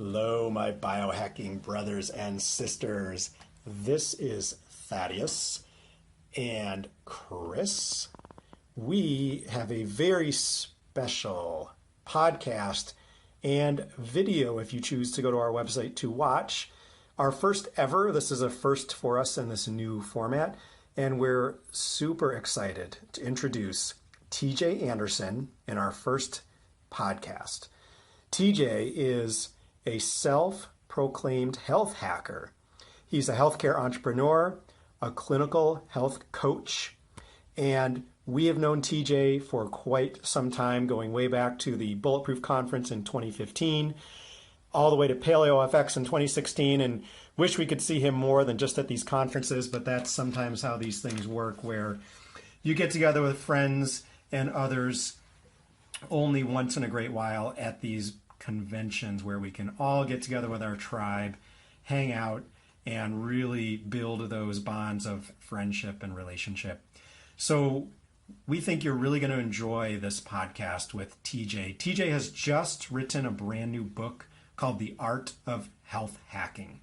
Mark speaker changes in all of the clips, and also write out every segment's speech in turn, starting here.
Speaker 1: Hello, my biohacking brothers and sisters. This is Thaddeus and Chris. We have a very special podcast and video if you choose to go to our website to watch. Our first ever, this is a first for us in this new format, and we're super excited to introduce TJ Anderson in our first podcast. TJ is a self-proclaimed health hacker. He's a healthcare entrepreneur, a clinical health coach, and we have known TJ for quite some time, going way back to the Bulletproof Conference in 2015, all the way to PaleoFX in 2016, and wish we could see him more than just at these conferences, but that's sometimes how these things work, where you get together with friends and others only once in a great while at these conventions where we can all get together with our tribe, hang out, and really build those bonds of friendship and relationship. So we think you're really going to enjoy this podcast with TJ. TJ has just written a brand new book called The Art of Health Hacking.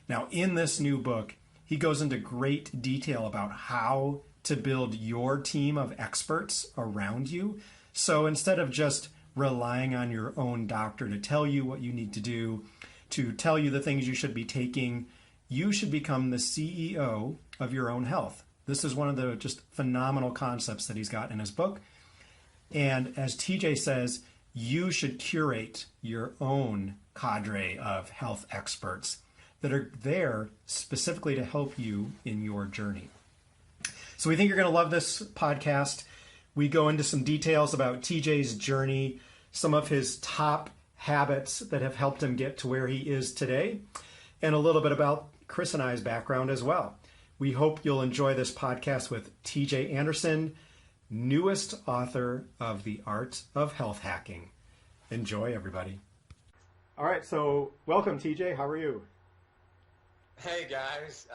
Speaker 1: Now, in this new book, he goes into great detail about how to build your team of experts around you. So instead of just relying on your own doctor to tell you what you need to do, to tell you the things you should be taking, you should become the CEO of your own health. This is one of the just phenomenal concepts that he's got in his book. And as TJ says, you should curate your own cadre of health experts that are there specifically to help you in your journey. So we think you're going to love this podcast. We go into some details about TJ's journey, some of his top habits that have helped him get to where he is today, and a little bit about Chris and I's background as well. We hope you'll enjoy this podcast with TJ Anderson, newest author of The Art of Health Hacking. Enjoy, everybody. All right, so welcome, TJ. How are you?
Speaker 2: Hey, guys.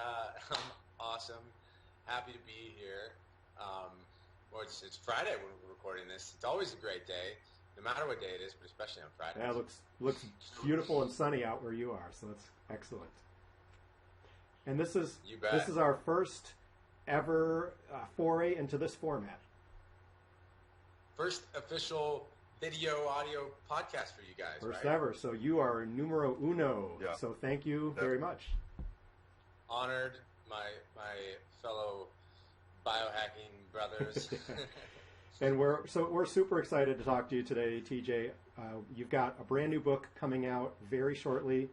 Speaker 2: I'm awesome. Happy to be here. Well, it's Friday when we're recording this. It's always a great day, no matter what day it is, but especially on Friday.
Speaker 1: Yeah, it looks beautiful and sunny out where you are, so that's excellent. And this is our first ever foray into this format.
Speaker 2: First official video audio podcast for you guys.
Speaker 1: First
Speaker 2: right?
Speaker 1: ever. So you are numero uno. Yeah. So thank you very much.
Speaker 2: Honored, my fellow biohacking brothers.
Speaker 1: And we're super excited to talk to you today, TJ. You've got a brand new book coming out very shortly,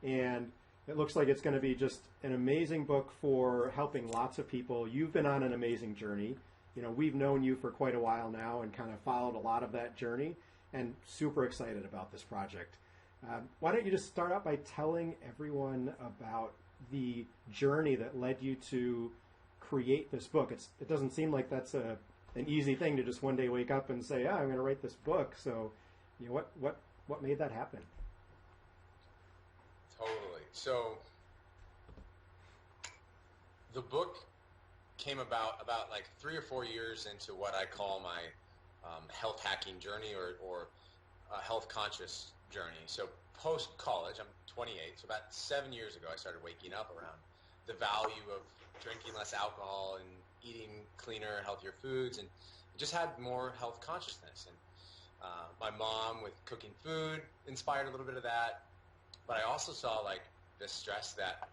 Speaker 1: and it looks like it's going to be just an amazing book for helping lots of people. You've been on an amazing journey. You know, we've known you for quite a while now and kind of followed a lot of that journey, and super excited about this project. Why don't you just start out by telling everyone about the journey that led you to create this book? It doesn't seem like that's an easy thing to just one day wake up and say, I'm going to write this book. So, you know, what made that happen?
Speaker 2: Totally. So the book came about like 3 or 4 years into what I call my health hacking journey or health conscious journey. So post college, I'm 28. So about 7 years ago, I started waking up around the value of drinking less alcohol and eating cleaner, healthier foods, and just had more health consciousness. And my mom, with cooking food, inspired a little bit of that. But I also saw like the stress that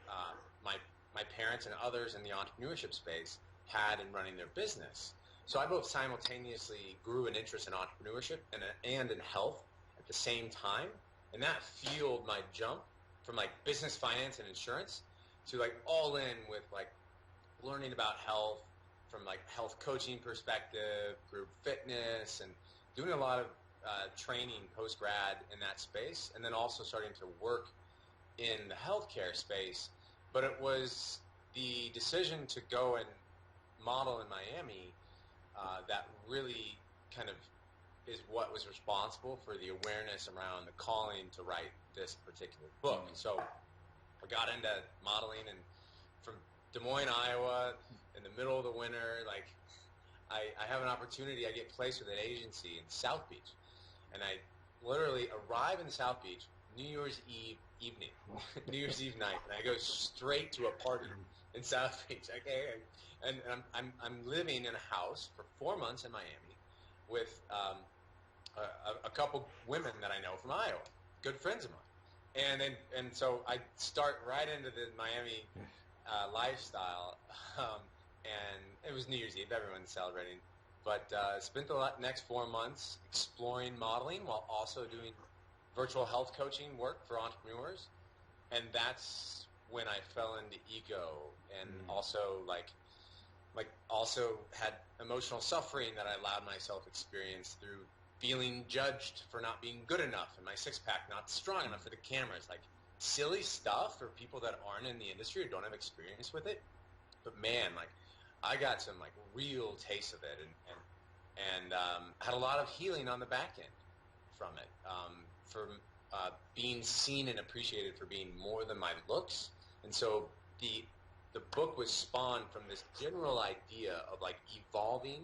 Speaker 2: my parents and others in the entrepreneurship space had in running their business. So I both simultaneously grew an interest in entrepreneurship and in health at the same time, and that fueled my jump from like business, finance, and insurance to like all in with like learning about health from like health coaching perspective, group fitness, and doing a lot of training post-grad in that space, and then also starting to work in the healthcare space. But it was the decision to go and model in Miami that really kind of is what was responsible for the awareness around the calling to write this particular book. So I got into modeling, and from Des Moines, Iowa, in the middle of the winter, like I have an opportunity. I get placed with an agency in South Beach, and I literally arrive in South Beach, New Year's Eve evening, New Year's Eve night, and I go straight to a party in South Beach. Okay, and I'm living in a house for 4 months in Miami with a couple women that I know from Iowa, good friends of mine, and so I start right into the Miami lifestyle, and it was New Year's Eve, everyone's celebrating, but spent the next 4 months exploring modeling while also doing virtual health coaching work for entrepreneurs, and that's when I fell into ego and also like also had emotional suffering that I allowed myself experience through feeling judged for not being good enough and my six-pack not strong enough for the cameras, like silly stuff for people that aren't in the industry or don't have experience with it. But man, like I got some like real taste of it, and had a lot of healing on the back end from it, for being seen and appreciated for being more than my looks. And so the book was spawned from this general idea of like evolving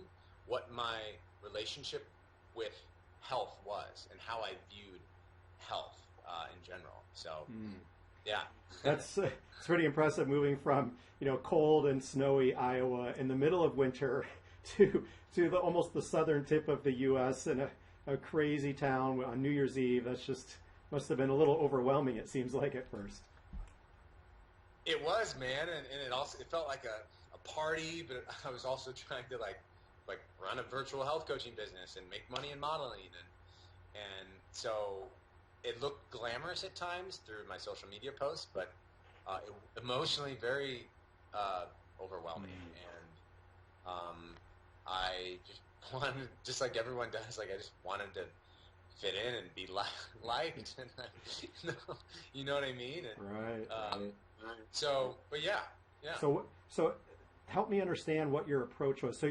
Speaker 2: what my relationship with health was and how I viewed health in general. So yeah,
Speaker 3: that's it's pretty impressive, moving from cold and snowy Iowa in the middle of winter to almost the southern tip of the U.S. in a crazy town on New Year's Eve. That's just must have been a little overwhelming, it seems like, at first.
Speaker 2: It was, man, and it felt like a party, but I was also trying to like run a virtual health coaching business and make money in modeling, and so it looked glamorous at times through my social media posts, but emotionally very overwhelming, and I just wanted, just like everyone does, like I just wanted to fit in and be liked, and you know what I mean? And,
Speaker 3: right.
Speaker 2: So, but yeah.
Speaker 3: So help me understand what your approach was. So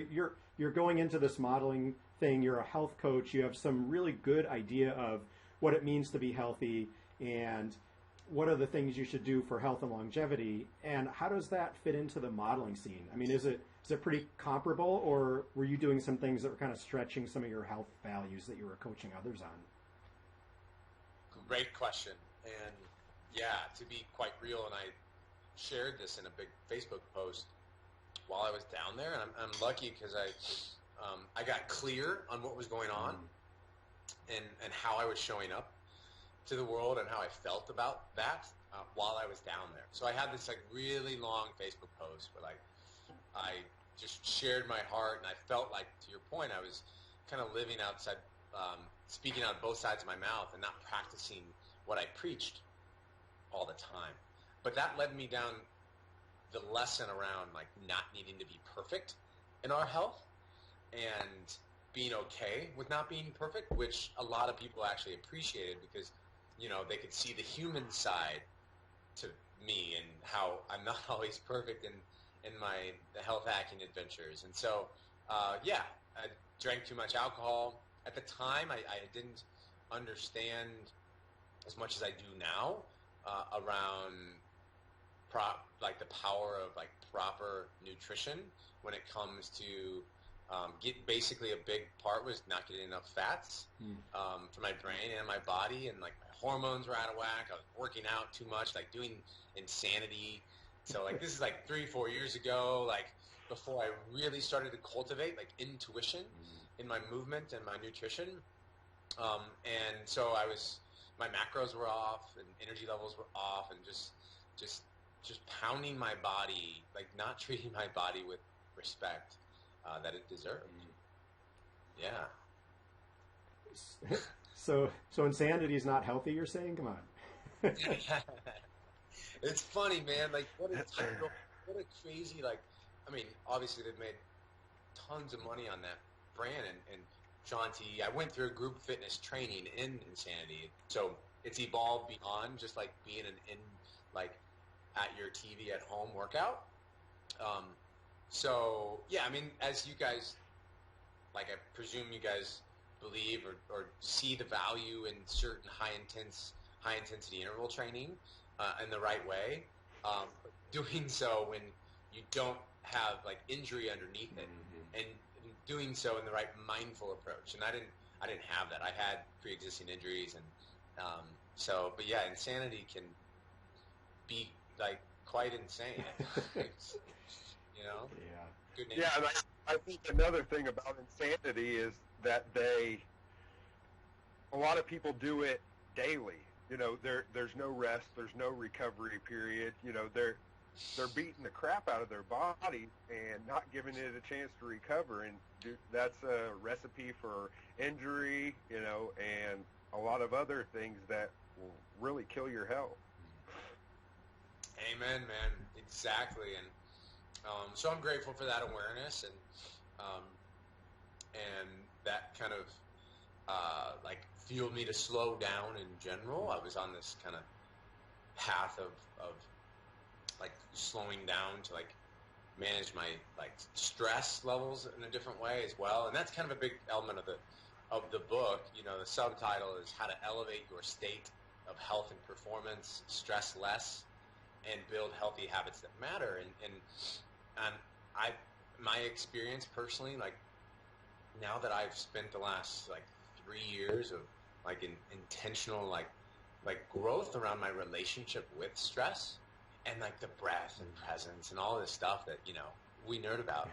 Speaker 3: you're going into this modeling thing. You're a health coach. You have some really good idea of what it means to be healthy and what are the things you should do for health and longevity. And how does that fit into the modeling scene? I mean, is it pretty comparable, or were you doing some things that were kind of stretching some of your health values that you were coaching others on?
Speaker 2: Great question. And yeah, to be quite real, and I shared this in a big Facebook post while I was down there, and I'm lucky because I got clear on what was going on and how I was showing up to the world and how I felt about that while I was down there. So I had this like really long Facebook post where like I just shared my heart, and I felt like, to your point, I was kind of living outside, speaking out both sides of my mouth and not practicing what I preached all the time. But that led me down the lesson around like not needing to be perfect in our health and being okay with not being perfect, which a lot of people actually appreciated because, they could see the human side to me and how I'm not always perfect in the health hacking adventures. And so, I drank too much alcohol. At the time, I didn't understand as much as I do now around the power of like proper nutrition when it comes to basically a big part was not getting enough fats for my brain and my body, and like my hormones were out of whack. I was working out too much, like doing insanity. So like this is like 3-4 years ago, like before I really started to cultivate like intuition in my movement and my nutrition. And so my macros were off and energy levels were off, and just pounding my body, like not treating my body with respect that it deserved. Yeah.
Speaker 3: So insanity is not healthy, you're saying? Come on.
Speaker 2: It's funny, man. Like what a crazy, like, I mean, obviously they've made tons of money on that brand, and Shaun T, I went through group fitness training in Insanity, so it's evolved beyond just like being at your TV at home workout. So yeah, I mean, as you guys, like I presume you guys believe or see the value in certain high intensity interval training in the right way, doing so when you don't have like injury underneath it, and doing so in the right mindful approach. And I didn't have that. I had pre-existing injuries, and So, but yeah, insanity can be like quite insane. It's, you know,
Speaker 3: Yeah.
Speaker 2: good name.
Speaker 4: Yeah, and I think another thing about insanity is that a lot of people do it daily. You know, there's no rest, there's no recovery period. You know, they're beating the crap out of their body and not giving it a chance to recover, and that's a recipe for injury. You know, and a lot of other things that will really kill your health.
Speaker 2: Amen, man. Exactly. And so I'm grateful for that awareness um, and that kind of like fueled me to slow down in general. I was on this kind of path of like slowing down to like manage my like stress levels in a different way as well. And that's kind of a big element of the book. You know, the subtitle is How to Elevate Your State of Health and Performance, Stress Less, and Build Healthy Habits That Matter. And my experience personally, like now that I've spent the last like 3 years of like intentional like growth around my relationship with stress and like the breath and presence and all this stuff that, you know, we nerd about,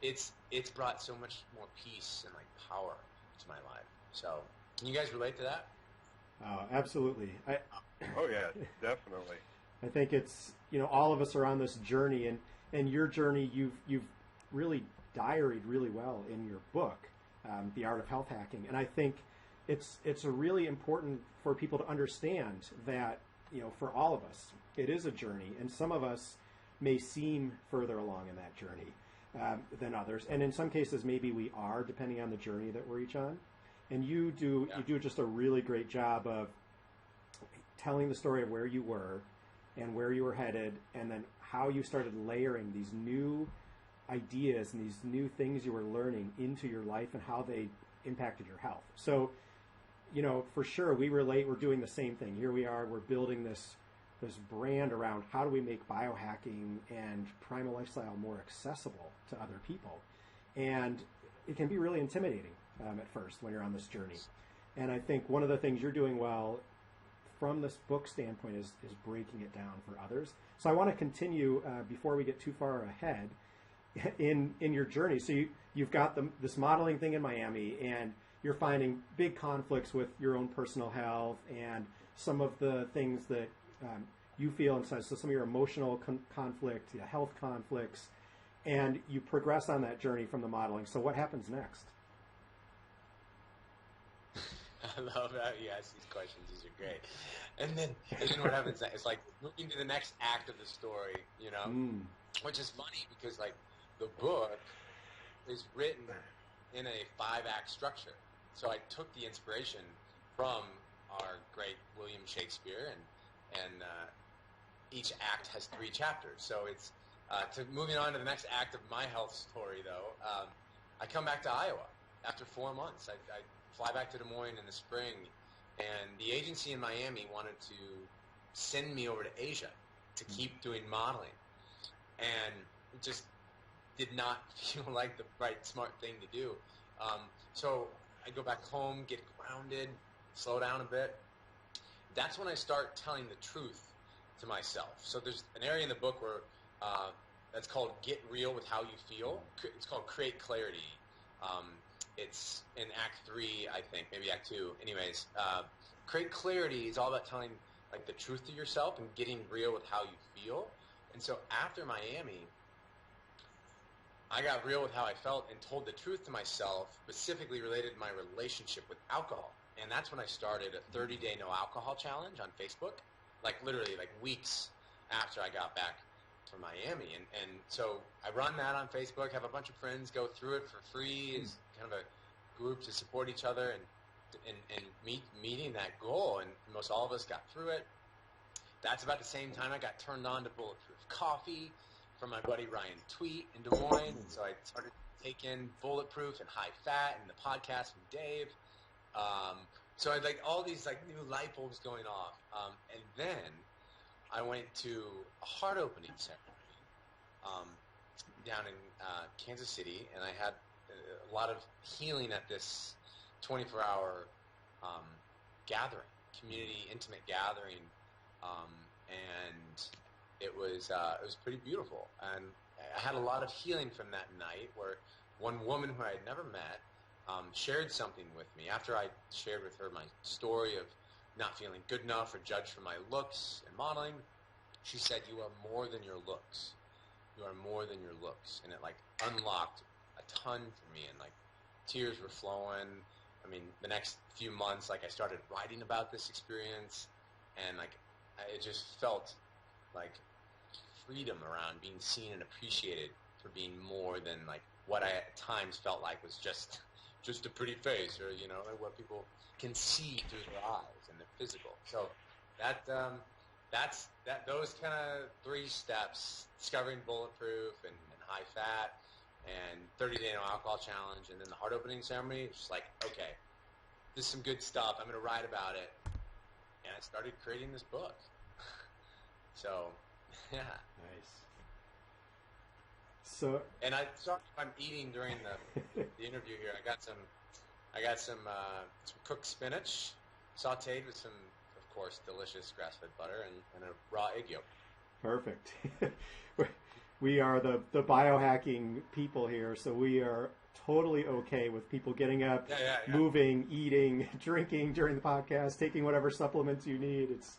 Speaker 2: it's brought so much more peace and like power to my life. So can you guys relate to that?
Speaker 3: Absolutely.
Speaker 4: Oh yeah, definitely.
Speaker 3: I think it's, you know, all of us are on this journey, and your journey you've really diaried really well in your book, The Art of Health Hacking. And I think it's a really important for people to understand that, you know, for all of us, it is a journey, and some of us may seem further along in that journey than others, and in some cases maybe we are, depending on the journey that we're each on. And you do just a really great job of telling the story of where you were and where you were headed, and then how you started layering these new ideas and these new things you were learning into your life and how they impacted your health. So, you know, for sure we relate. We're doing the same thing. Here we are, we're building this brand around how do we make biohacking and primal lifestyle more accessible to other people. And it can be really intimidating at first when you're on this journey. And I think one of the things you're doing well from this book standpoint is breaking it down for others. So I want to continue before we get too far ahead in your journey. So you've got this modeling thing in Miami, and you're finding big conflicts with your own personal health and some of the things that you feel inside. So some of your emotional conflict, health conflicts, and you progress on that journey from the modeling. So what happens next?
Speaker 2: I love how you ask these questions. These are great. And then what happens next? It's like moving to the next act of the story, you know, which is funny because like the book is written in a 5-act structure. So I took the inspiration from our great William Shakespeare, and each act has 3 chapters. So it's moving on to the next act of my health story, though. I come back to Iowa after 4 months. I fly back to Des Moines in the spring, and the agency in Miami wanted to send me over to Asia to keep doing modeling, and it just did not feel like the right, smart thing to do. So I go back home, get grounded, slow down a bit. That's when I start telling the truth to myself. So there's an area in the book where that's called Get Real with How You Feel. It's called Create Clarity. It's in Act 3, I think, maybe Act 2. Anyways, Create Clarity is all about telling like the truth to yourself and getting real with how you feel. And so after Miami, I got real with how I felt and told the truth to myself, specifically related to my relationship with alcohol. And that's when I started a 30-day no alcohol challenge on Facebook, like literally like weeks after I got back from Miami. And so I run that on Facebook, have a bunch of friends go through it for free as kind of a group to support each other and meeting that goal. And most all of us got through it. That's about the same time I got turned on to Bulletproof Coffee from my buddy Ryan Tweet in Des Moines. And so I started taking Bulletproof and High Fat and the podcast from Dave. So I had like all these like new light bulbs going off. And then I went to a heart opening ceremony down in Kansas City, and I had a lot of healing at this 24-hour gathering. community, intimate gathering, and it was pretty beautiful. And I had a lot of healing from that night, where one woman who I had never met shared something with me after I shared with her my story of not feeling good enough or judged for my looks and modeling. She said, "You are more than your looks. You are more than your looks." And it like unlocked a ton for me, and like tears were flowing. I mean, the next few months, like I started writing about this experience, and like it just felt like freedom around being seen and appreciated for being more than like what I at times felt like was just a pretty face, or like what people can see through their eyes and their physical. So those kind of 3 steps: discovering Bulletproof and high fat, and 30-day no alcohol challenge, and then the heart opening ceremony. It's just like, okay, this is some good stuff. I'm going to write about it, and I started creating this book. So, yeah.
Speaker 3: Nice. So,
Speaker 2: and I'm eating during the interview here. I got some cooked spinach, sautéed with some, of course, delicious grass-fed butter and a raw egg yolk.
Speaker 3: Perfect. We are the biohacking people here, so we are totally okay with people getting up, moving, eating, drinking during the podcast, taking whatever supplements you need. It's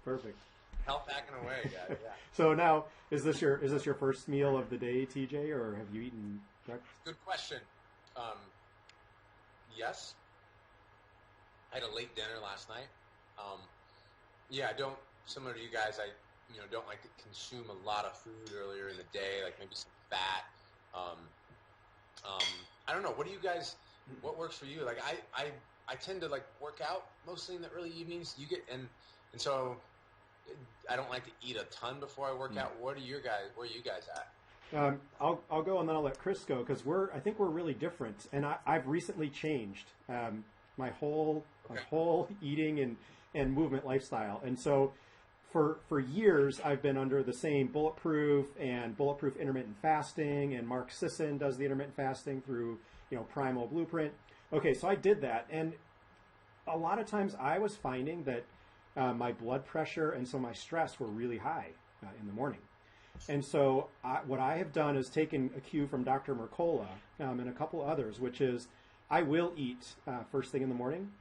Speaker 3: perfect.
Speaker 2: Health hacking away, guys. Yeah.
Speaker 3: So now, is this your first meal of the day, TJ, or have you eaten breakfast?
Speaker 2: Good question. Yes. I had a late dinner last night. I don't, similar to you guys, I don't like to consume a lot of food earlier in the day, like maybe some fat. I don't know. What works for you? Like I tend to like work out mostly in the early evenings. And so I don't like to eat a ton before I work out. Where are you guys at?
Speaker 3: I'll go, and then I'll let Chris go, because I think we're really different, and I've recently changed my whole eating and movement lifestyle, and so for years I've been under the same Bulletproof and Bulletproof intermittent fasting, and Mark Sisson does the intermittent fasting through Primal Blueprint. Okay, so I did that, and a lot of times I was finding that my blood pressure and some of my stress were really high in the morning. And so what I have done is taken a cue from Dr. Mercola and a couple others, which is I will eat first thing in the morning,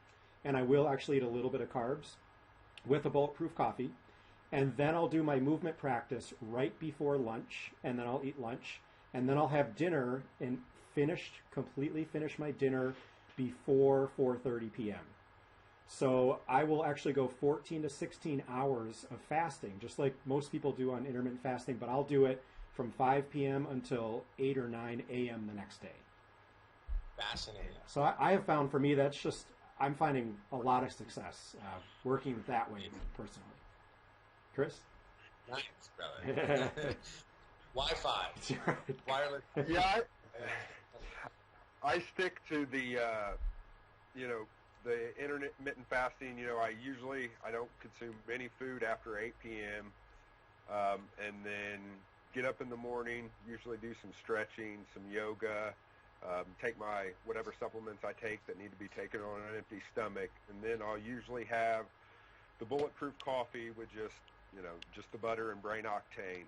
Speaker 3: and I will actually eat a little bit of carbs with a Bulletproof coffee, and then I'll do my movement practice right before lunch, and then I'll eat lunch, and then I'll have dinner and completely finish my dinner before 4:30 p.m. So I will actually go 14 to 16 hours of fasting, just like most people do on intermittent fasting, but I'll do it from 5 p.m. until 8 or 9 a.m. the next day.
Speaker 2: Fascinating.
Speaker 3: So I have found, for me, I'm finding a lot of success working that way personally. Chris?
Speaker 2: Nice, brother. Wi-Fi. Wireless.
Speaker 4: Yeah, I stick to the intermittent fasting. I don't consume any food after 8 p.m. And then get up in the morning, usually do some stretching, some yoga, take my whatever supplements I take that need to be taken on an empty stomach, and then I'll usually have the Bulletproof coffee with just the butter and brain octane,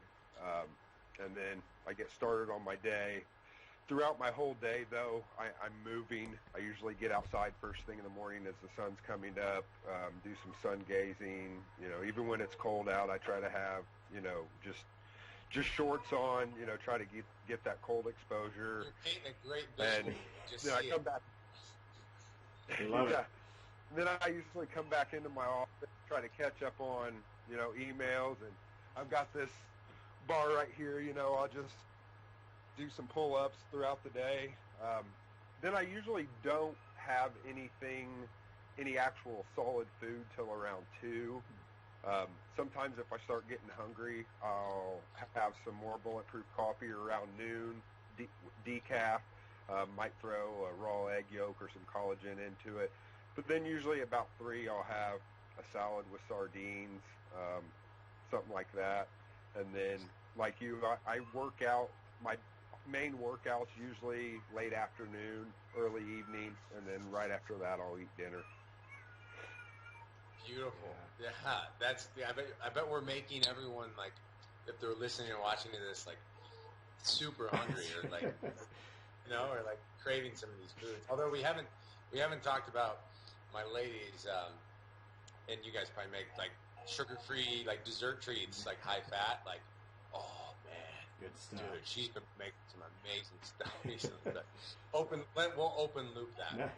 Speaker 4: and then I get started on my day. Throughout my whole day, though, I'm moving. I usually get outside first thing in the morning as the sun's coming up, do some sun gazing. Even when it's cold out, I try to have, just shorts on, try to get that cold exposure.
Speaker 2: You're painting a great visual.
Speaker 4: And I come back.
Speaker 3: I love it.
Speaker 4: Then I usually come back into my office, try to catch up on, emails, and I've got this bar right here, I'll just do some pull-ups throughout the day. Then I usually don't have any actual solid food till around 2. Sometimes if I start getting hungry, I'll have some more Bulletproof coffee around noon, decaf. Might throw a raw egg yolk or some collagen into it. But then usually about 3, I'll have a salad with sardines, something like that. And then, like you, I work out. My main workout's usually late afternoon, early evening, and then right after that I'll eat dinner.
Speaker 2: beautiful. Yeah, I bet we're making everyone, like, if they're listening or watching to this, like, super hungry or like, or like craving some of these foods. Although we haven't talked about my ladies, and you guys probably make like sugar-free, like dessert treats, like high fat, like, oh man,
Speaker 3: good stuff.
Speaker 2: Dude, she's been making some amazing stuff recently. We'll open loop that.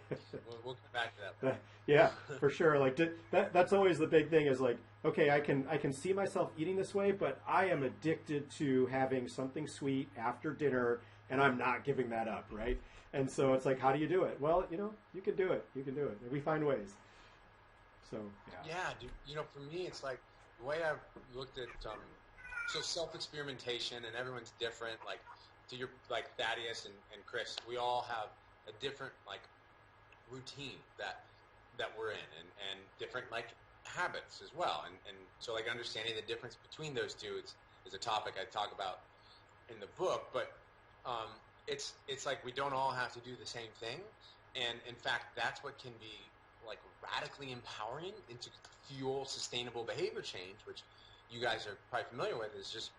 Speaker 2: We'll come back to that.
Speaker 3: Yeah, for sure. Like that's always the big thing is like, okay, I can see myself eating this way, but I am addicted to having something sweet after dinner, and I'm not giving that up, right? And so it's like, how do you do it? Well, you can do it. You can do it. And we find ways. So
Speaker 2: yeah, dude. For me, it's like the way I've looked at so self-experimentation, and everyone's different. Like to your like Thaddeus and Chris, we all have a different like routine that we're in, and different like habits as well. And so like understanding the difference between those two is a topic I talk about in the book. But it's like we don't all have to do the same thing, and in fact, that's what can be like radically empowering and to fuel sustainable behavior change, which you guys are probably familiar with, is just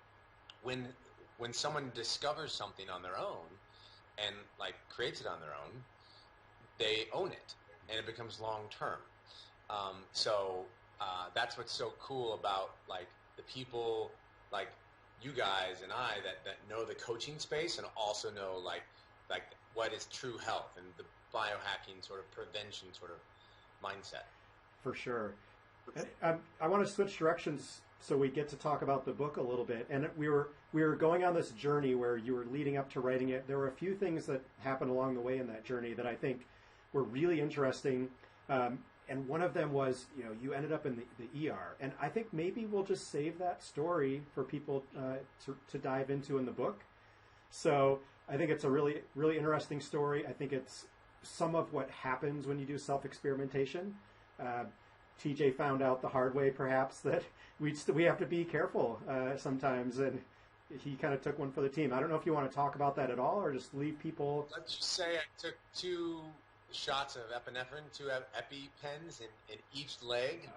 Speaker 2: when someone discovers something on their own and like creates it on their own, they own it and it becomes long term. So that's what's so cool about like the people like you guys and I that know the coaching space and also know like what is true health and the biohacking sort of prevention sort of mindset.
Speaker 3: For sure. I want to switch directions so we get to talk about the book a little bit. And we were going on this journey where you were leading up to writing it. There were a few things that happened along the way in that journey that I think were really interesting. And one of them was, you ended up in the ER. And I think maybe we'll just save that story for people to dive into in the book. So I think it's a really, really interesting story. I think it's some of what happens when you do self-experimentation. TJ found out the hard way, perhaps, that we have to be careful sometimes, and he kind of took one for the team. I don't know if you want to talk about that at all, or just leave people.
Speaker 2: Let's just say I took 2 shots of epinephrine, 2 EpiPens in each leg,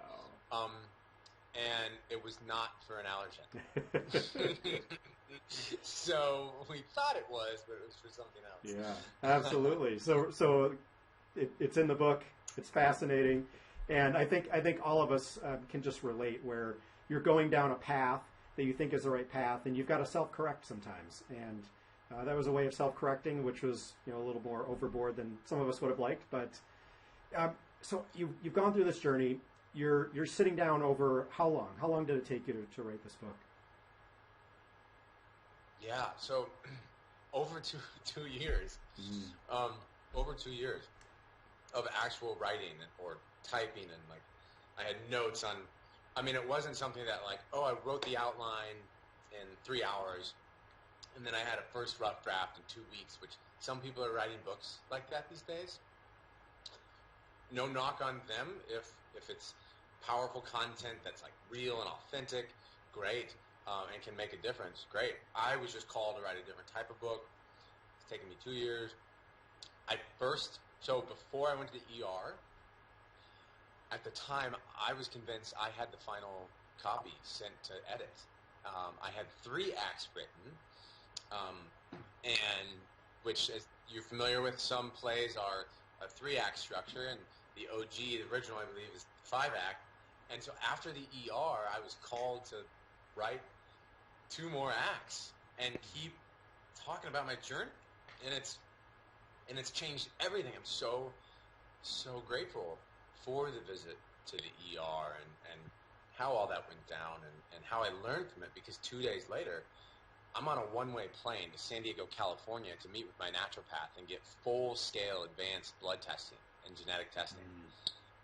Speaker 2: and it was not for an allergen. So we thought it was, but it was for something else.
Speaker 3: Yeah, absolutely. So it's in the book. It's fascinating. And I think all of us can just relate where you're going down a path that you think is the right path, and you've got to self-correct sometimes. And that was a way of self-correcting, which was a little more overboard than some of us would have liked. But so you've gone through this journey. You're sitting down over how long? How long did it take you to write this book?
Speaker 2: Yeah, so over two years. Over 2 years of actual writing or typing, and like I had notes on. I mean, it wasn't something that like, I wrote the outline in 3 hours, and then I had a first rough draft in 2 weeks. Which some people are writing books like that these days. No knock on them if it's powerful content that's like real and authentic, great, and can make a difference, great. I was just called to write a different type of book. It's taken me 2 years. So before I went to the ER, at the time, I was convinced I had the final copy sent to edit. I had 3 acts written, and which, as you're familiar with, some plays are a 3-act structure, and the OG, the original, I believe, is 5-act. And so after the ER, I was called to write 2 more acts and keep talking about my journey, and it's changed everything. I'm so grateful for the visit to the ER and how all that went down and how I learned from it, because 2 days later, I'm on a one-way plane to San Diego, California to meet with my naturopath and get full-scale advanced blood testing and genetic testing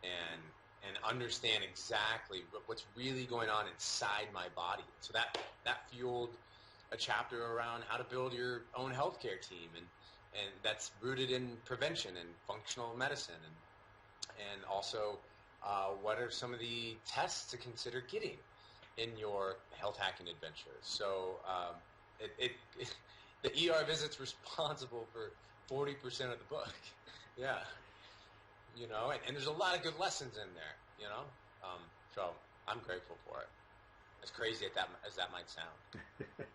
Speaker 2: and understand exactly what's really going on inside my body. So that fueled a chapter around how to build your own healthcare team, and that's rooted in prevention and functional medicine, and also what are some of the tests to consider getting in your health hacking adventure. So the ER visit's responsible for 40% of the book. Yeah. And there's a lot of good lessons in there, So I'm grateful for it. As crazy as that might sound.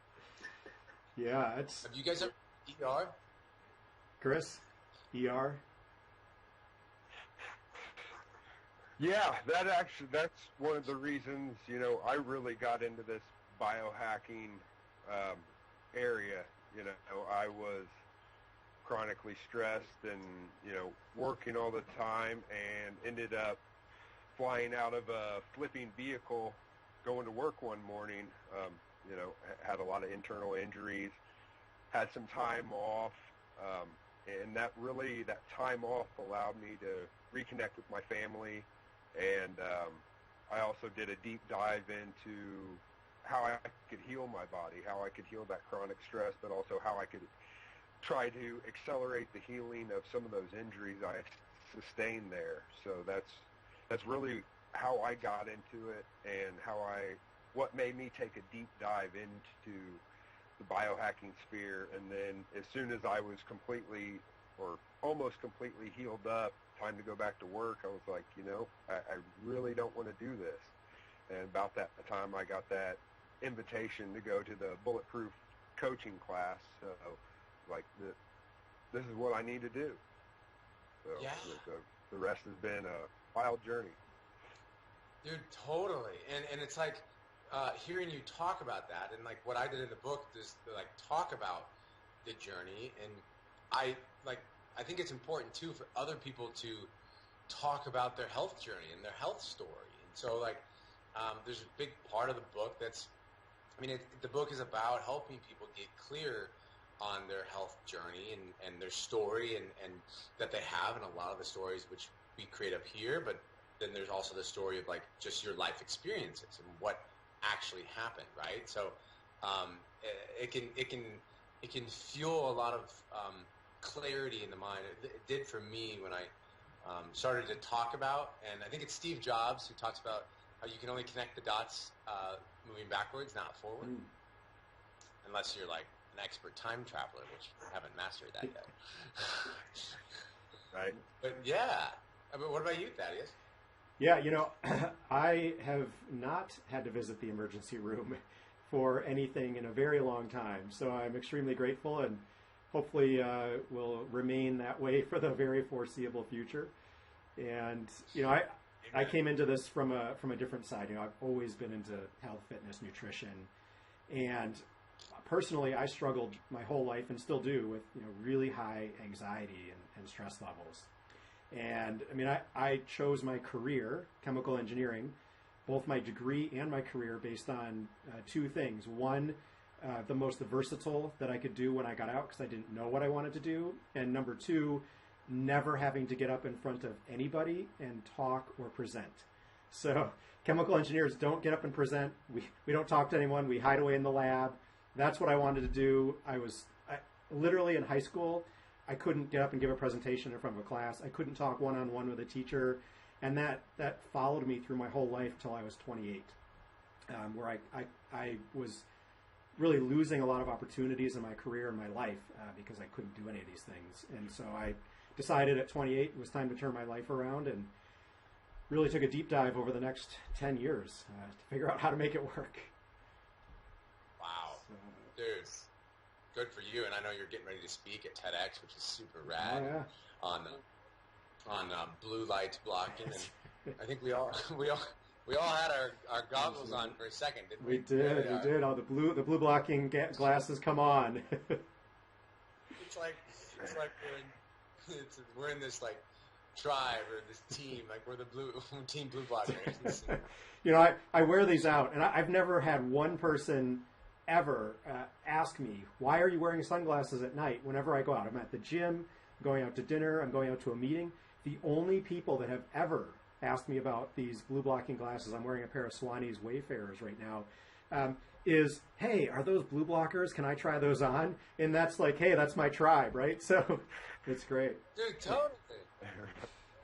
Speaker 3: Yeah, it's
Speaker 2: Have you guys ever ER?
Speaker 3: Chris, ER.
Speaker 4: Yeah, that's one of the reasons, I really got into this biohacking area. I was chronically stressed and, working all the time, and ended up flying out of a flipping vehicle going to work one morning. Had a lot of internal injuries, had some time off, and that time off allowed me to reconnect with my family. And I also did a deep dive into how I could heal my body, how I could heal that chronic stress, but also how I could try to accelerate the healing of some of those injuries I sustained there. So that's really how I got into it, and what made me take a deep dive into the biohacking sphere. And then as soon as I was completely or almost completely healed up, time to go back to work, I was like, I really don't want to do this. And about that time, I got that invitation to go to the Bulletproof coaching class. So, this is what I need to do. So
Speaker 2: Yeah.
Speaker 4: the rest has been a wild journey.
Speaker 2: Dude, totally. And it's like hearing you talk about that, and like what I did in the book is to talk about the journey. And I think it's important too for other people to talk about their health journey and their health story. And so there's a big part of the book the book is about helping people get clear on their health journey and their story and that they have, and a lot of the stories which we create up here, but then there's also the story of just your life experiences and what actually happened, right? So it can fuel a lot of clarity in the mind. It did for me when I started to talk about, and I think it's Steve Jobs who talks about how you can only connect the dots moving backwards, not forward, unless you're an expert time traveler, which I haven't mastered that yet.
Speaker 4: Right.
Speaker 2: But yeah, what about you, Thaddeus?
Speaker 3: Yeah, I have not had to visit the emergency room for anything in a very long time, so I'm extremely grateful, and hopefully will remain that way for the very foreseeable future. And I came into this from a different side. I've always been into health, fitness, nutrition, and personally, I struggled my whole life and still do with really high anxiety and stress levels. And I chose my career, chemical engineering, both my degree and my career based on two things. One, the most versatile that I could do when I got out because I didn't know what I wanted to do. And number two, never having to get up in front of anybody and talk or present. So chemical engineers don't get up and present. We don't talk to anyone. We hide away in the lab. That's what I wanted to do. I literally in high school, I couldn't get up and give a presentation in front of a class. I couldn't talk one-on-one with a teacher. And that followed me through my whole life till I was 28, where I was really losing a lot of opportunities in my career and my life because I couldn't do any of these things. And so I decided at 28 it was time to turn my life around, and really took a deep dive over the next 10 years to figure out how to make it work.
Speaker 2: Wow. Dude, good for you. And I know you're getting ready to speak at TEDx, which is super rad.
Speaker 3: Oh, yeah.
Speaker 2: On blue light blocking, and I think we all had our goggles on for a second, didn't we?
Speaker 3: We did. Oh, the blue blocking glasses come on.
Speaker 2: It's like we're in this tribe or this team, we're the team blue blockers.
Speaker 3: I wear these out, and I've never had one person ever ask me, why are you wearing sunglasses at night whenever I go out? I'm at the gym, I'm going out to dinner, I'm going out to a meeting. The only people that have ever asked me about these blue blocking glasses, I'm wearing a pair of Swannies Wayfarers right now, is, hey, are those blue blockers? Can I try those on? And that's hey, that's my tribe, right? So it's great.
Speaker 2: Dude, totally.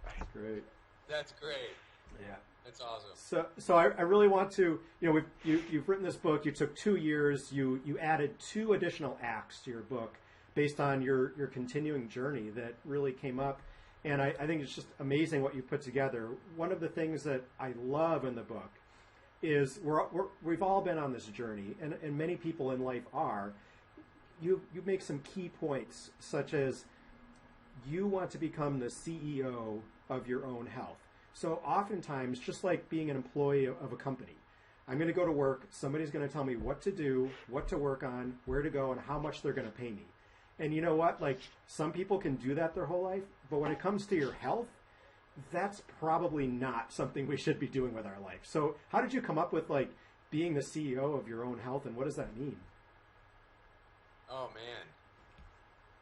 Speaker 3: That's great.
Speaker 2: That's great.
Speaker 3: Yeah.
Speaker 2: That's awesome.
Speaker 3: So I really want to, you've written this book, you took 2 years, you added 2 additional acts to your book based on your continuing journey that really came up. And I think it's just amazing what you put together. One of the things that I love in the book is we've all been on this journey, and many people in life are. You make some key points, such as you want to become the CEO of your own health. So oftentimes, just like being an employee of a company, I'm going to go to work, somebody's going to tell me what to do, what to work on, where to go, and how much they're going to pay me. And you know what? Like, some people can do that their whole life, but when it comes to your health, that's probably not something we should be doing with our life. So how did you come up with, like, being the CEO of your own health, and what does that mean?
Speaker 2: Oh, man.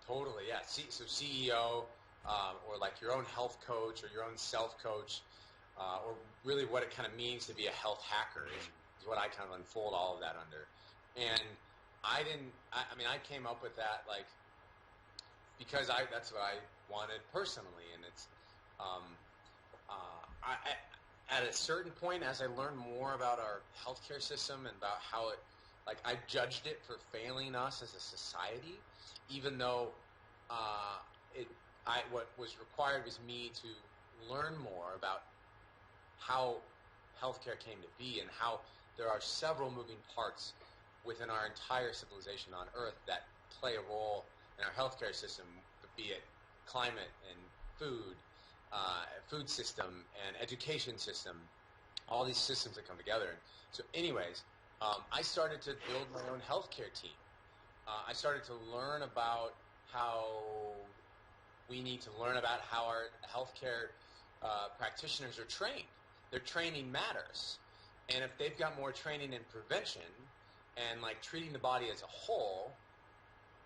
Speaker 2: Totally, yeah. So CEO, or like your own health coach or your own self-coach, or really what it kind of means to be a health hacker is what I kind of unfold all of that under. And I came up with that, like, because that's what I wanted personally. And it's, at a certain point, as I learned more about our healthcare system and about how it, like, I judged it for failing us as a society, even though what was required was me to learn more about how healthcare came to be and how there are several moving parts within our entire civilization on Earth that play a role in our healthcare system, be it climate and food system and education system, all these systems that come together. And so anyways, I started to build my own healthcare team. I started to learn about how we need to learn about how our healthcare practitioners are trained. Their training matters. And if they've got more training in prevention and, like, treating the body as a whole,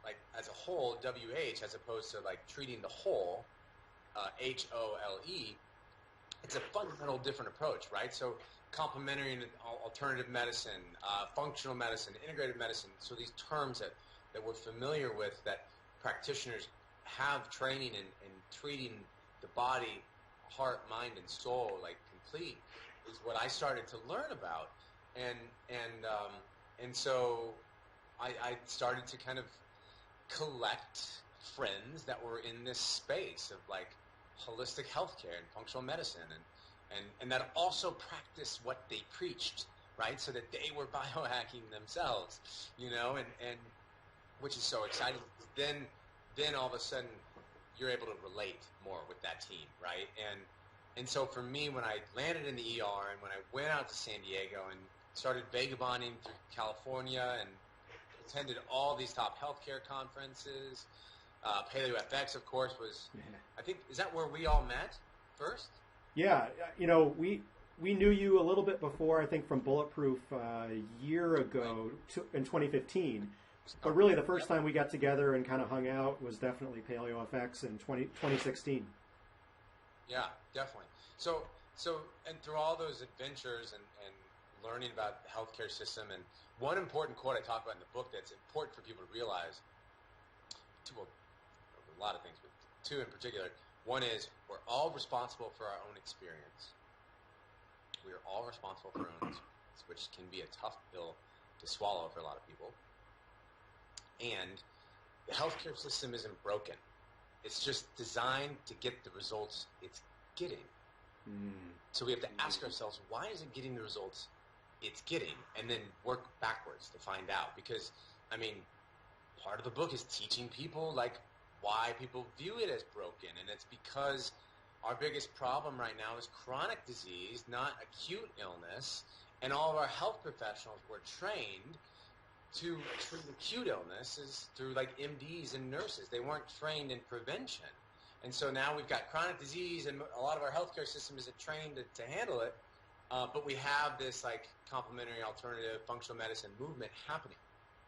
Speaker 2: like as a whole, WH, as opposed to like treating the whole, HOLE, it's a fundamental different approach, right? So complementary and alternative medicine, functional medicine, integrative medicine, so these terms that we're familiar with, that practitioners have training in treating the body, heart, mind, and soul, like, complete, is what I started to learn about. And so I started to kind of collect friends that were in this space of, like, holistic healthcare and functional medicine, and that also practiced what they preached, right? So that they were biohacking themselves, and which is so exciting. Then all of a sudden you're able to relate more with that team, right? And so for me, when I landed in the ER and when I went out to San Diego and started vagabonding through California and attended all these top healthcare conferences, PaleoFX, of course, was, I think, is that where we all met first?
Speaker 3: Yeah, we knew you a little bit before, I think, from Bulletproof a year ago in 2015. But really, the first time we got together and kind of hung out was definitely PaleoFX in 2016.
Speaker 2: Yeah, definitely. So and through all those adventures and learning about the healthcare system, and one important quote I talk about in the book that's important for people to realize, a lot of things, but two in particular. One is, we're all responsible for our own experience. We are all responsible for our own experience, which can be a tough pill to swallow for a lot of people. And the healthcare system isn't broken. It's just designed to get the results it's getting. So we have to ask ourselves, why is it getting the results it's getting? And then work backwards to find out. Because, I mean, part of the book is teaching people, like, why people view it as broken. And it's because our biggest problem right now is chronic disease, not acute illness. And all of our health professionals were trained to treat acute illnesses through, like, MDs and nurses. They weren't trained in prevention. And so now we've got chronic disease, and a lot of our healthcare system isn't trained to handle it. But we have this, like, complementary, alternative, functional medicine movement happening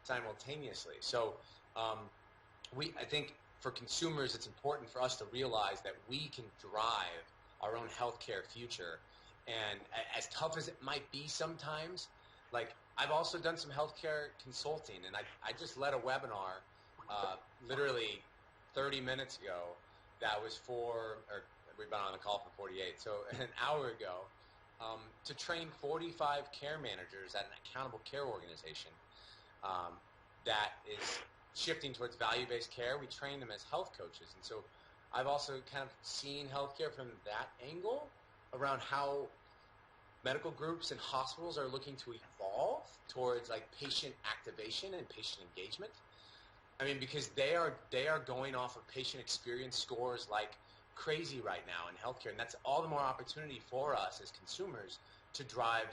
Speaker 2: simultaneously. So I think for consumers, it's important for us to realize that we can drive our own healthcare future. And as tough as it might be sometimes, like, I've also done some healthcare consulting, and I just led a webinar literally 30 minutes ago that was we've been on the call for 48, so an hour ago, to train 45 care managers at an accountable care organization that is shifting towards value-based care. We train them as health coaches. And so I've also kind of seen healthcare from that angle around how medical groups and hospitals are looking to evolve towards like patient activation and patient engagement. I mean, because they are going off of patient experience scores like crazy right now in healthcare, and that's all the more opportunity for us as consumers to drive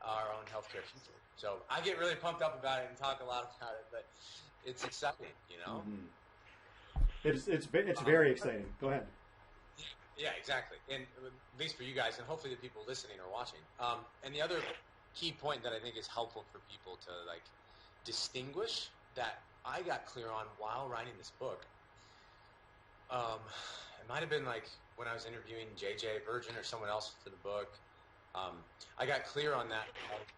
Speaker 2: our own healthcare future. So I get really pumped up about it and talk a lot about it, but it's exciting, you know.
Speaker 3: It's very exciting. Go ahead.
Speaker 2: Yeah, exactly. And at least for you guys, and hopefully the people listening or watching. And the other key point that I think is helpful for people to like distinguish that I got clear on while writing this book. It might have been like when I was interviewing JJ Virgin or someone else for the book. I got clear on that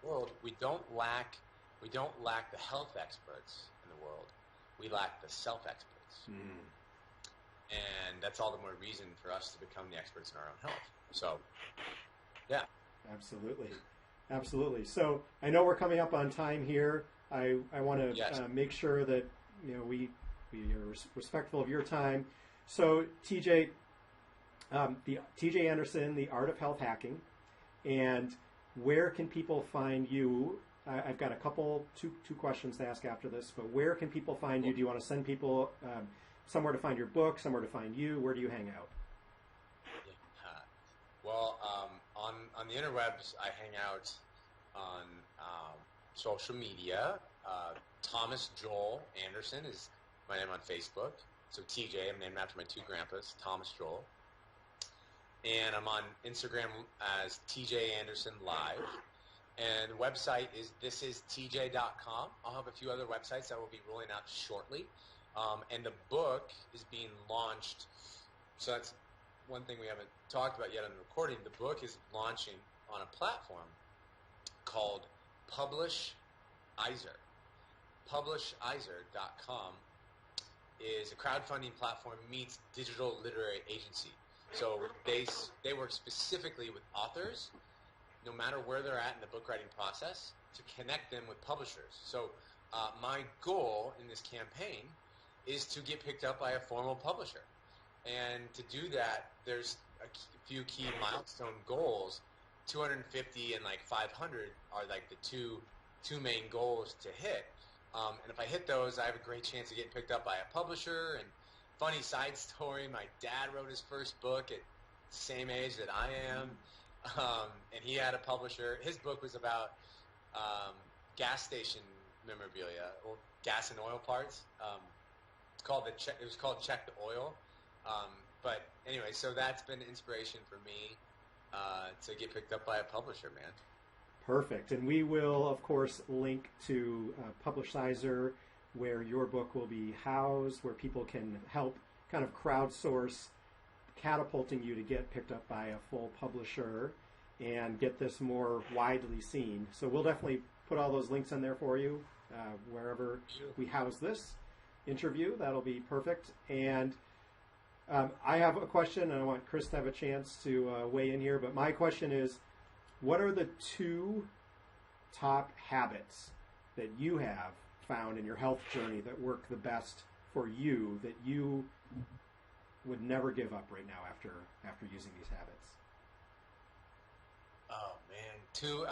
Speaker 2: world. We don't lack the health experts in the world. We lack the self experts. And that's all the more reason for us to become the experts in our own health. So, yeah. Absolutely. So I know we're coming up on time here. I want to make sure that we are respectful of your time. So TJ, the TJ Anderson, The Art of Health Hacking, and where can people find you? I've got two questions to ask after this, but where can people find you? Do you want to send people somewhere to find your book, somewhere to find you? Where do you hang out? Well, on the interwebs, I hang out on social media. Thomas Joel Anderson is my name on Facebook. So TJ, I'm named after my two grandpas, Thomas Joel. And I'm on Instagram as TJ Anderson Live. And the website is thisistj.com. I'll have a few other websites that will be rolling out shortly. And the book is being launched. So that's one thing we haven't talked about yet on the recording. The book is launching on a platform called Publishizer. Publishizer.com is a crowdfunding platform meets digital literary agency. So they work specifically with authors, no matter where they're at in the book writing process, to connect them with publishers. So my goal in this campaign is to get picked up by a formal publisher. And to do that, there's a few key milestone goals. 250 and like 500 are like the two main goals to hit. And if I hit those, I have a great chance of getting picked up by a publisher. And funny side story, my dad wrote his first book at the same age that I am. And he had a publisher. His book was about gas station memorabilia, or gas and oil parts. It was called Check the Oil. But anyway, so that's been inspiration for me to get picked up by a publisher, man.
Speaker 3: Perfect. And we will, of course, link to Publishizer, where your book will be housed, where people can help kind of crowdsource catapulting you to get picked up by a full publisher and get this more widely seen. So we'll definitely put all those links in there for you wherever we house this interview. That'll be perfect. And I have a question, and I want Chris to have a chance to weigh in here. But my question is, what are the two top habits that you have found in your health journey that work the best for you, that you would never give up right now after using these habits?
Speaker 2: Oh man, two.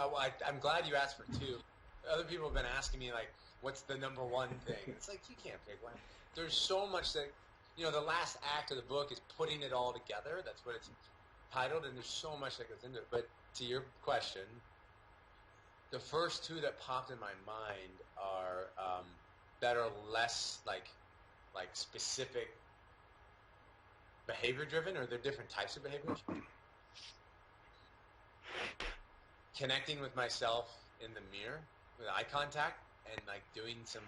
Speaker 2: I'm glad you asked for two. Other people have been asking me like, what's the number one thing? It's like, you can't pick one. There's so much that, the last act of the book is putting it all together. That's what it's titled, and there's so much that goes into it. But to your question, the first two that popped in my mind are that are less like specific behavior driven, or they're different types of behaviors. Connecting with myself in the mirror with eye contact, and like doing some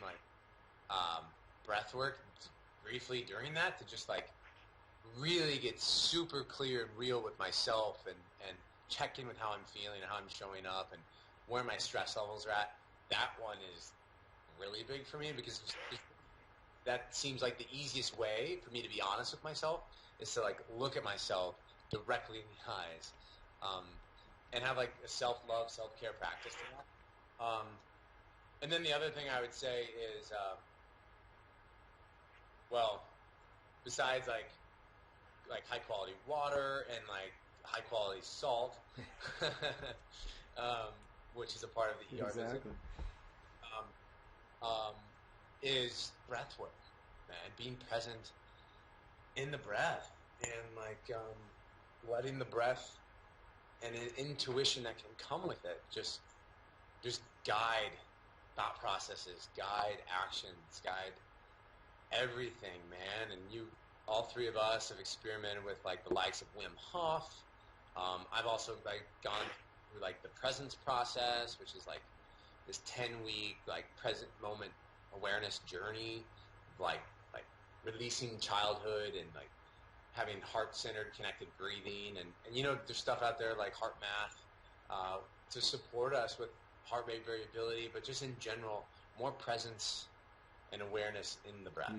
Speaker 2: breath work briefly during that, to just like really get super clear and real with myself, and check in with how I'm feeling and how I'm showing up and where my stress levels are at. That one is really big for me, because that seems like the easiest way for me to be honest with myself, is to like look at myself directly in the eyes, and have like a self-love, self-care practice to that. And then the other thing I would say is, besides like like high quality water and like high quality salt, which is a part of the ER visit.
Speaker 3: Exactly.
Speaker 2: Is breath work, man. Being present in the breath and like letting the breath and an intuition that can come with it just guide thought processes, guide actions, guide everything, man. And all three of us have experimented with like the likes of Wim Hof. I've also like gone through like the presence process, which is like this 10-week like present moment awareness journey, like releasing childhood and like having heart-centered connected breathing, and there's stuff out there like Heart Math to support us with heart rate variability, but just in general, more presence and awareness in the breath.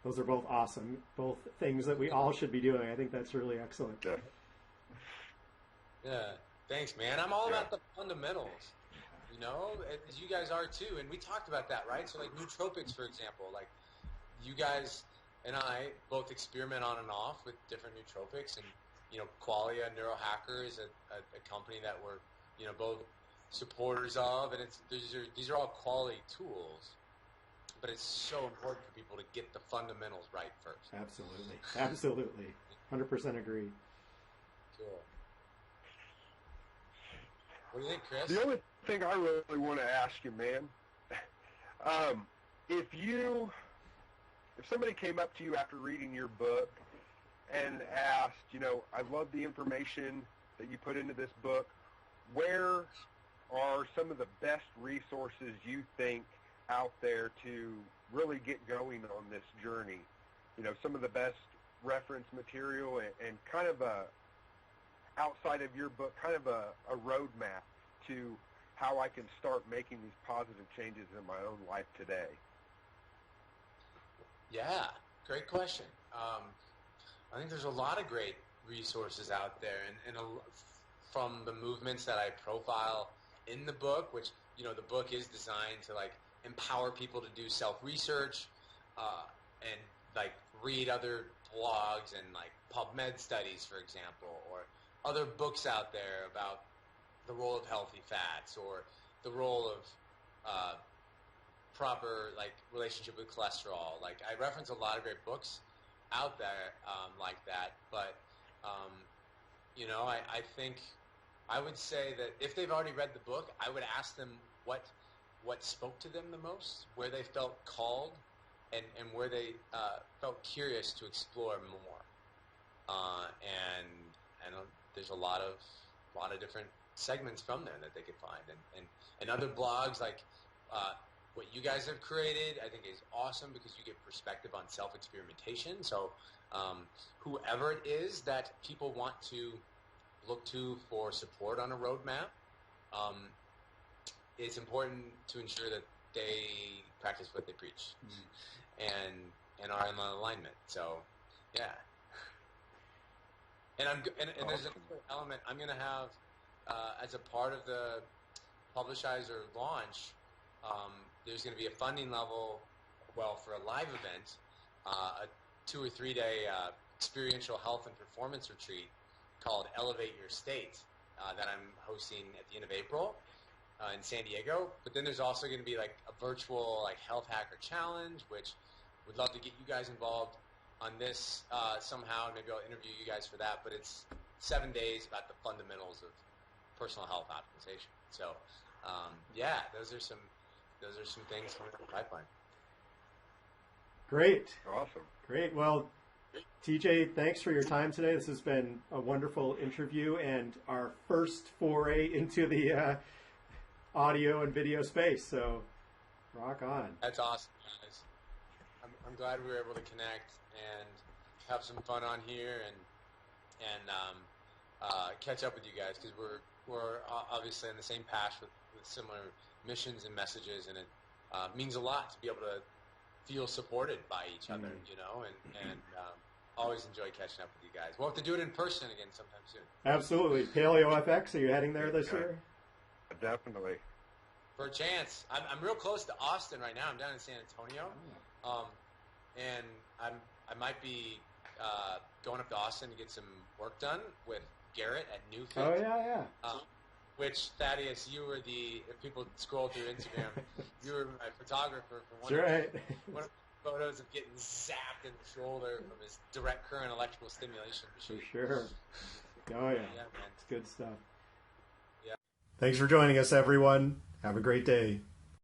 Speaker 3: Those are both awesome, both things that we all should be doing. I think that's really excellent.
Speaker 2: Yeah, thanks, man. I'm all about the fundamentals, as you guys are too. And we talked about that, right? So like nootropics, for example, like you guys and I both experiment on and off with different nootropics, and Qualia Neurohacker is a company that we're both supporters of, and these are all quality tools, but it's so important for people to get the fundamentals right first.
Speaker 3: Absolutely 100% agree.
Speaker 2: Cool. What do you think, Chris?
Speaker 4: The only thing I really want to ask you, man, if somebody came up to you after reading your book and asked, I love the information that you put into this book, where are some of the best resources you think out there to really get going on this journey? Some of the best reference material and kind of outside of your book, kind of a roadmap to how I can start making these positive changes in my own life today.
Speaker 2: Yeah, great question. I think there's a lot of great resources out there, and from the movements that I profile in the book, which the book is designed to like empower people to do self-research and like read other blogs and like PubMed studies, for example, or other books out there about the role of healthy fats or the role of proper like relationship with cholesterol. Like I reference a lot of great books out there like that, but I think I would say that if they've already read the book, I would ask them what spoke to them the most, where they felt called, and where they felt curious to explore more. And there's a lot of different segments from there that they could find, and other blogs like what you guys have created, I think is awesome because you get perspective on self-experimentation. So whoever it is that people want to look to for support on a roadmap, it's important to ensure that they practice what they preach and are in alignment. So, yeah. And there's another element I'm going to have as a part of the Publishizer launch. There's going to be a funding level, for a live event, a 2 or 3 day experiential health and performance retreat called Elevate Your State that I'm hosting at the end of April in San Diego. But then there's also going to be like a virtual like health hacker challenge, which would love to get you guys involved on this somehow. Maybe I'll interview you guys for that. But it's 7 days about the fundamentals of personal health optimization. So those are some things from the pipeline.
Speaker 3: Great.
Speaker 4: Awesome.
Speaker 3: Great. Well, TJ, thanks for your time today. This has been a wonderful interview and our first foray into the audio and video space. So, rock on.
Speaker 2: That's awesome, guys. I'm glad we were able to connect and have some fun on here and catch up with you guys because we're obviously on the same path with similar missions and messages, and it means a lot to be able to feel supported by each other, and always enjoy catching up with you guys. We'll have to do it in person again sometime soon.
Speaker 3: Absolutely. Paleo FX, are you heading there this year?
Speaker 4: Definitely.
Speaker 2: For a chance. I'm real close to Austin right now. I'm down in San Antonio. And I might be going up to Austin to get some work done with Garrett at Newfit.
Speaker 3: Oh yeah.
Speaker 2: Which, Thaddeus, you were if people scroll through Instagram, you were my photographer for one
Speaker 3: That's right.
Speaker 2: one of the photos of getting zapped in the shoulder from his direct current electrical stimulation machine.
Speaker 3: For sure. Oh yeah.
Speaker 2: Yeah, man.
Speaker 3: It's good stuff.
Speaker 1: Thanks for joining us, everyone. Have a great day.